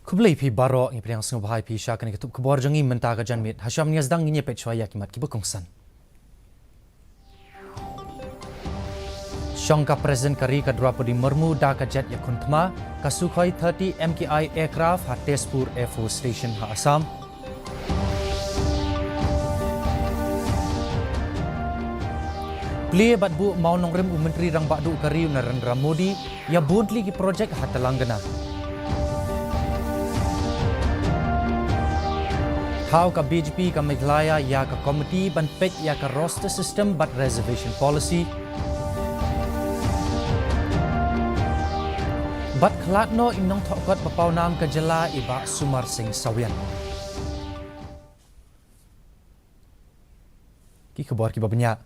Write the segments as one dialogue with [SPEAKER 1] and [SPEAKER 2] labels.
[SPEAKER 1] Kublai pi baro ngi priang sung bahai pi sha kan ketup kebor jangi menta ka janmit hasham nias dang ngi pet chwaya kimat ki bukongsan. Shongka Presiden Kari ka Draupadi Murmu da ka jet ya kuntma ka Sukhoi 30 MKI aircraft ha Tezpur Air Force Station ha Assam. Plie bat bu mau nongrim u menteri rang badu Kari Narendra Modi ya bontli ki projek ha Telangana. How ka BJP ka Meghalaya ya ka committee ban pet ya ka roster system but reservation policy. Bat khalatno inong thokot papaw nam ka jala iba Sumar Singh Sawian. Ki khabar ki babanya.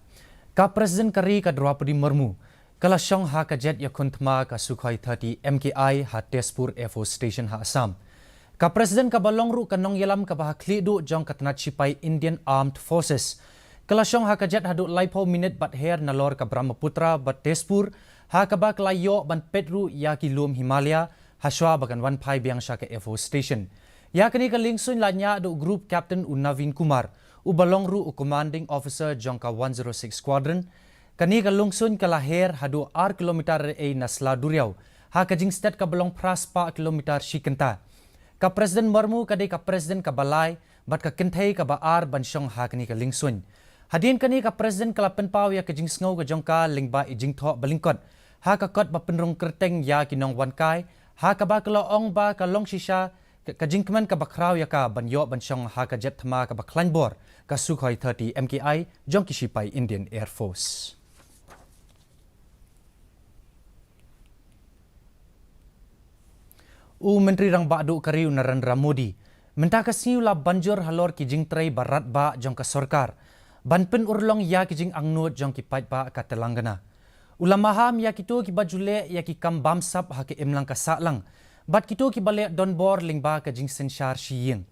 [SPEAKER 1] Ka Presiden Kari ka Draupadi Murmu kala syong ha ka jet ya kuntma ka Sukhoi 30 MKI ha Tezpur Air Force Station ha Assam. Ka Presiden ka balongru kanong yalam ka bahakli du jong katnat sipai Indian Armed Forces. Kala syong ha ka jet hadu laipo minute bat her nalor ka Brahmaputra bat Tezpur ha ka bak layo ban petru ya ki lum Himalaya haswa bagan wan pai biang sha ka Air Force Station. Ya kani ka lingsun lanya do group captain u Navin Kumar u balongru u commanding officer jong ka 106 squadron. Kani ka lungsun ka laher hadu 8 kilometer e nasla duriau ha ka jingstat ka balong pras pa kilometer shikenta. Ka Presiden Murmu kadai ka Presiden ka balai bat ka kinthai ka baar bansyong ha kani ka lingsun. Hadin kani ka Presiden ka lapenpaw ya ka jingsngau ka jongka lingba i jingtho balingkot. Ha ka kot ba penrong kerteng ya kinong wankai ha ka ba kalaong ba ka long shisha ka jingkman ka bakraw ya ka banyo bansyong ha ka jet thama ka baklanbor ka Sukhoi 30 MKI jong kisipai Indian Air Force. U Menteri Rang Badu Kari Narendra Modi menta ka siula banjur halor ki jingtrai barat ba jong ka sarkar ban pen urlong ya ki jing angnut jong ki pait ba ka Telangana. Ulamaham ya kitu ki bajule ya ki kam bamsap ha ki imlang ka salang bat kitu ki bale donbor lingba ka jing senshar shiying.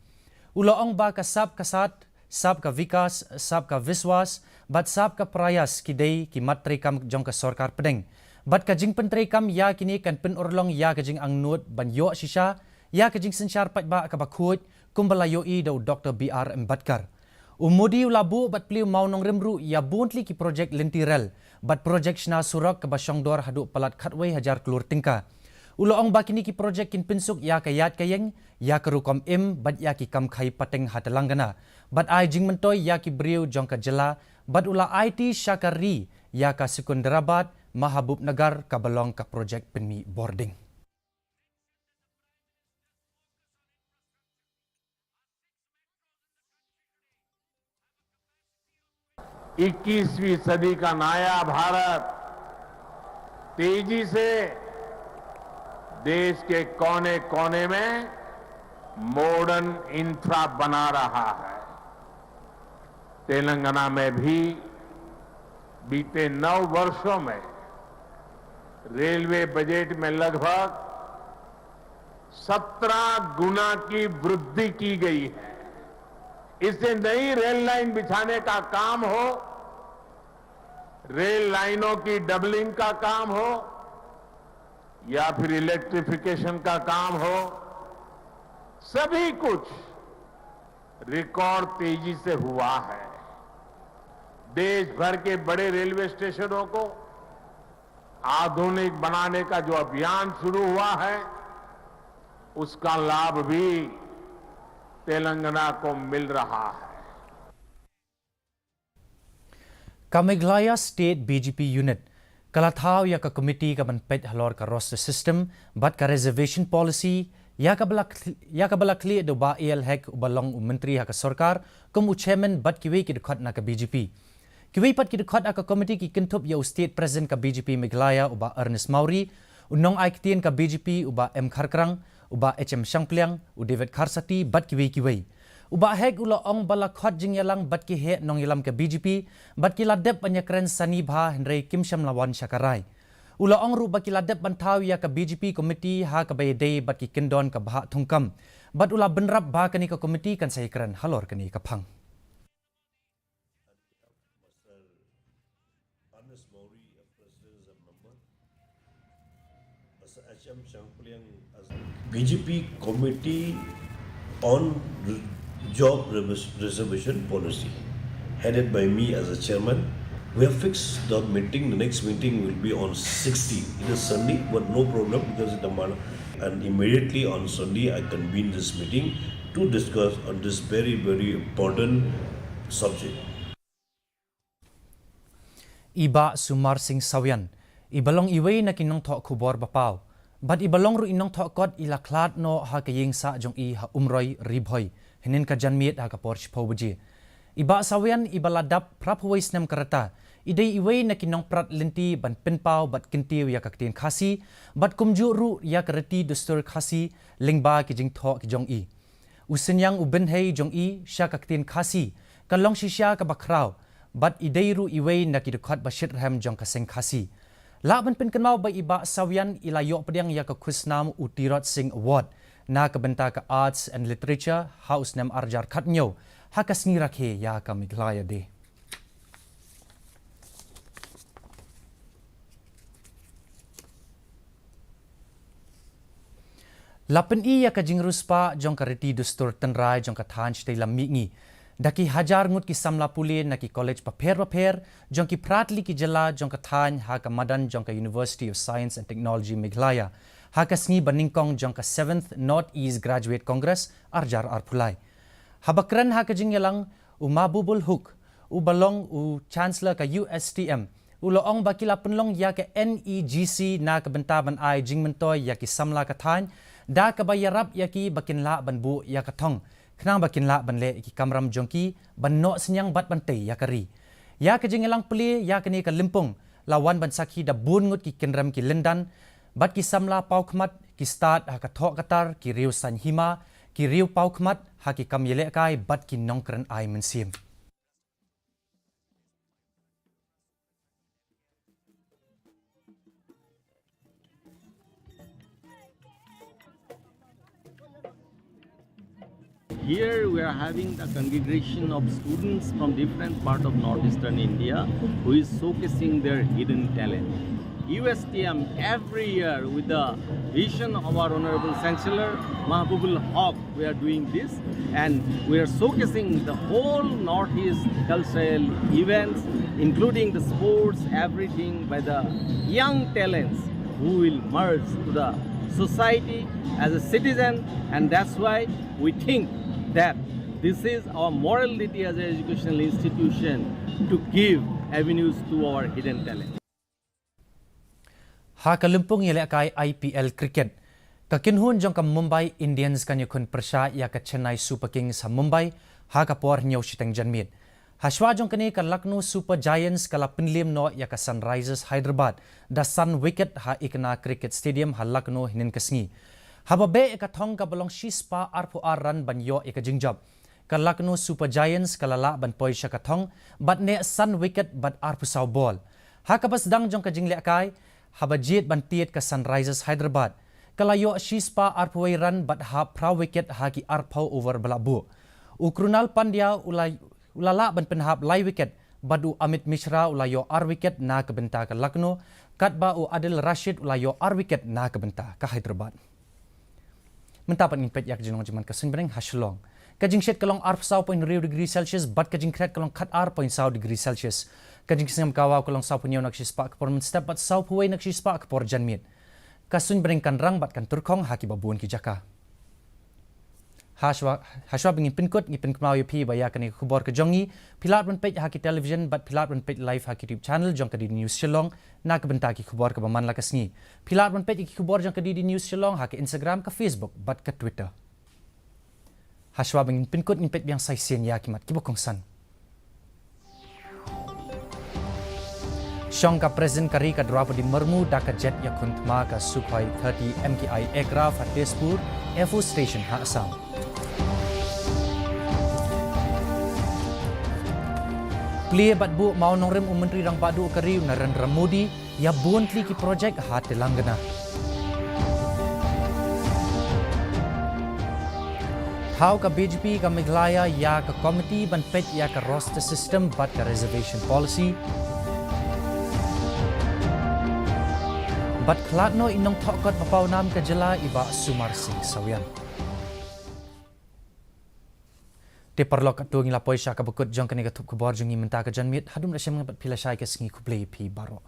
[SPEAKER 1] Ulaong ba ka sab kasat sab ka vikas sab ka viswas bat sab ka prayas ki dei ki matri kam jong ka sarkar pedeng. Bat ka jing pentri kam ya kini kan pen urlong ya ka jing angnut ban yo shisha ya ka jing senshar pat ba ka bakhut kumbalayo i do Dr. BR Ambedkar. Umudi ulabu bat pliu mau nong rimru ya bontli ki projek lentirel bat projek shna surak ka basyong dor hadu palat khatway hajar kelur tingka. Uloong ba kini ki projek kin pinsuk ya ka yat kayeng ya ka rukom im bat ya ki kam khai pateng ha Telangana. Bat ai jing mentoy ya ki briu jong ka jela bat ula IT Syakari ya ka Secunderabad Mahabub Nagar ka balong ka projek penmi boarding.
[SPEAKER 2] 21वीं सदी का नया भारत तेजी से देश के कोने कोने में मॉडर्न इंफ्रा बना रहा है। तेलंगाना में भी बीते 9 वर्षों में रेलवे बजट में लगभग 17 गुना की वृद्धि की गई है। इससे नई रेल लाइन बिछाने का काम हो, रेल लाइनों की डबलिंग का काम हो या फिर इलेक्ट्रिफिकेशन का काम हो, सभी कुछ रिकॉर्ड तेजी से हुआ है। देश भर के बड़े रेलवे स्टेशनों को आधुनिक बनाने का जो अभियान शुरू हुआ है, उसका लाभ भी तेलंगाना को मिल रहा है।
[SPEAKER 1] Ka Meghalaya State BJP Unit kalathau ya ka committee ka banpet halor ka roster system bat ka reservation policy ya ka balakli do ba el hek balong menteri ha ka sarkar kum chairman bat kiwi ki dekat na ka BJP. Kiwi pat ki dekat ka committee ki kintup ya state president ka BJP Meghalaya uba Ernest Mauri unong aiktien ka BJP uba M Kharkrang uba HM Shangpliang u David Kharsati bat kiwi. Uba hek ula ong bala khot jing yalang bat ki he nong yalam ke BJP bat ki ladep panyakren sani bha Henry Kim Sham lawan Shakarai. Ula ong ru bat ki ladep bantau ya ka BJP committee ha ka bayday bat ki kindon ka bha thungkam. Bat ula benrap ba kani ka committee kan sahikran halor kani ka phang.
[SPEAKER 3] Ernest Mauri, a president, is a member. Mr. H.M. BJP Committee on Job Reservation Policy, headed by me as a chairman. We have fixed the meeting. The next meeting will be on 16. It is Sunday, but no problem because it's a month. And immediately on Sunday, I convene this meeting to discuss on this very, very important subject.
[SPEAKER 1] Iba Sumar Singh Sawian, ibalong iway na kinong to kubor bapaw. But ibalong ru inong to kot ilaklat no ha kaying sa jong I ha umroy ribhoy. Hinin ka janmiet ha kapor shipobuji. Iba Sawian ibaladap praphuwais nem karata. Iday iway na kinong prat linti ban pinpaw bat kintiw ya kaktin Khasi. Bat kumju ru ya karati dustur Khasi lingba kijing to kijong I. Usinyang ubinhay jong I siya kaktin Khasi. Kalong sisya kabakraw. But ideiru iway na kidukhat bashit rahem jong kaseng Khasi. Laban pinkanmaw ba iba Sawian ilayo padiang ya kakusnam Utirot Singh Award na kabenta ka Arts and Literature House nem arjar khatnyo hakas ni rakhe ya ka Meghalaya de. Lapan iya ka jingruspa jong kariti dustur tenrai jong kathan stay lamingi. Daki hajar ngut ki samla puli na ki college paper jong ki pratli ki jala jong kathan ha ka madan jong ka University of Science and Technology Meghalaya ha ka sngi baningkong jong ka 7th North East Graduate Congress arjar arpulai. Habakran ha ka jingyalang umabubul huk ubalong u chancellor ka USTM uloong bakila punlong ya ka NEGC na ka bentaban ai jingmentoy ya ki samla kathan da ka bayarap ya ki bakinla banbu ya katong Kenang bakinla banle ki kamram jongki banno senyang bat bantai ya kari. Ya kejingelang peli ya kini ke limpung lawan bansaki da bun ngut ki kenram ki lendan bat ki samla pau khmat ki start ha ka thok katar ki riu san hima ki riu pau khmat ha ki kam yele kai bat ki nongkran ai mensim.
[SPEAKER 4] Here we are having a congregation of students from different parts of northeastern India who is showcasing their hidden talent. USTM every year with the vision of our Honorable Chancellor Mahbubul Haq, we are doing this and we are showcasing the whole northeast cultural events including the sports, everything by the young talents who will merge to the society as a citizen, and that's why we think that this is our morality as an educational institution to give avenues to our hidden talent.
[SPEAKER 1] Ha kalumpung yele kai IPL cricket. Kakinhun jong ka Mumbai Indians kan yakun persya ya ka Chennai Super Kings sa Mumbai ha ka por nyaw sitang janmit. Hashwa jong kani ka Lucknow Super Giants kala pinlim no ya ka Sunrisers Hyderabad da Sun Wicket ha ikna cricket stadium ha Lucknow hinin kasngi. Hababe ka thong ka balong shispa arpo run banyo ika jingjab. Ka Lucknow Super Giants kalala ban poy siya ka thong but ne Sun Wicket but arpo saw ball. Ha ka basdang jong ka jingle kai habajit ban tiet ka Sunrisers Hyderabad. Kalayo shispa arpo run but ha pra wicket ha ki arpo over balabu. Ukrunal Pandya ulala ban penhap lai wicket badu Amit Mishra ulayo ar wicket na kabenta ka Lucknow katba u Adil Rashid ulayo ar wicket na kabenta ka Hyderabad. Mentapat ngin pet yak jinong jiman kasun bereng haslong. Kajing shed kalong arp saw point real degree Celsius but kajing kret kalong kat ar point saw degree Celsius. Kajing singam kawaw kalong saw punyaw nagsispa kapor step but saw puway nagsispa kapor janmit. Kasun bereng kan rang bat kan turkong haki babuan ki jaka. Haswa bingin pinkut ngipin kemawi pi baya kani kubor ke jongi pilat ban page haki television but pilat ban page live haki YouTube channel jong kadi news Shillong na kebenta ki kubor ke baman lakasni pilat ban page ki kubor jong kadi news Shillong haki Instagram ke Facebook but ke Twitter. Haswa bingin pinkut ngipet biang saisen ya kimat kibokong san. Shong ka President kari ka Draupadi Murmu da ka jet ya kuntma ka Sukhoi 30 MKI aircraft at Tezpur Air Force Station ha Assam. Plie batbu mau nongrem Menteri rang badu kari Narendra Modi ya buntli ki projek ha Telangana. How ka BJP ka Meghalaya ya ka committee ban pet ya ka roster system but ka reservation policy. bat khlat no inong thokot mapau nam ka jela iba Sumar Singh Sawian. Te perlok atuang ila poisha ka bekut jong kani ka thup kubor jong imenta ka janmit hadum na syam ngapat pilasai ka singi kublei pi baro.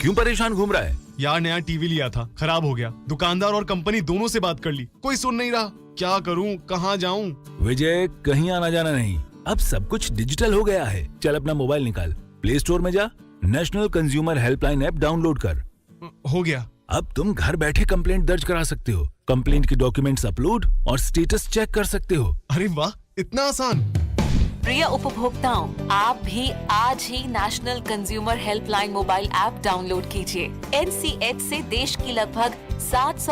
[SPEAKER 5] क्यों परेशान घूम रहा है?
[SPEAKER 6] यार नया टीवी लिया था, खराब हो गया। दुकानदार और कंपनी दोनों से बात कर ली, कोई सुन नहीं रहा। क्या करूं, कहां जाऊं?
[SPEAKER 5] विजय, कहीं आना जाना नहीं, अब सब कुछ डिजिटल हो गया है। चल अपना मोबाइल निकाल, प्ले स्टोर में जा, national consumer helpline app download कर।
[SPEAKER 6] हो गया।
[SPEAKER 5] अब तुम घर बैठे कंप्लेंट दर्ज करा सकते हो, कंप्लेंट के डॉक्यूमेंट्स अपलोड और स्टेटस चेक कर सकते हो।
[SPEAKER 6] अरे वाह, इतना आसान।
[SPEAKER 7] प्रिय उपभोक्ताओं, आप भी आज ही national consumer helpline mobile app download कीजिए। NCH से देश की लगभग 700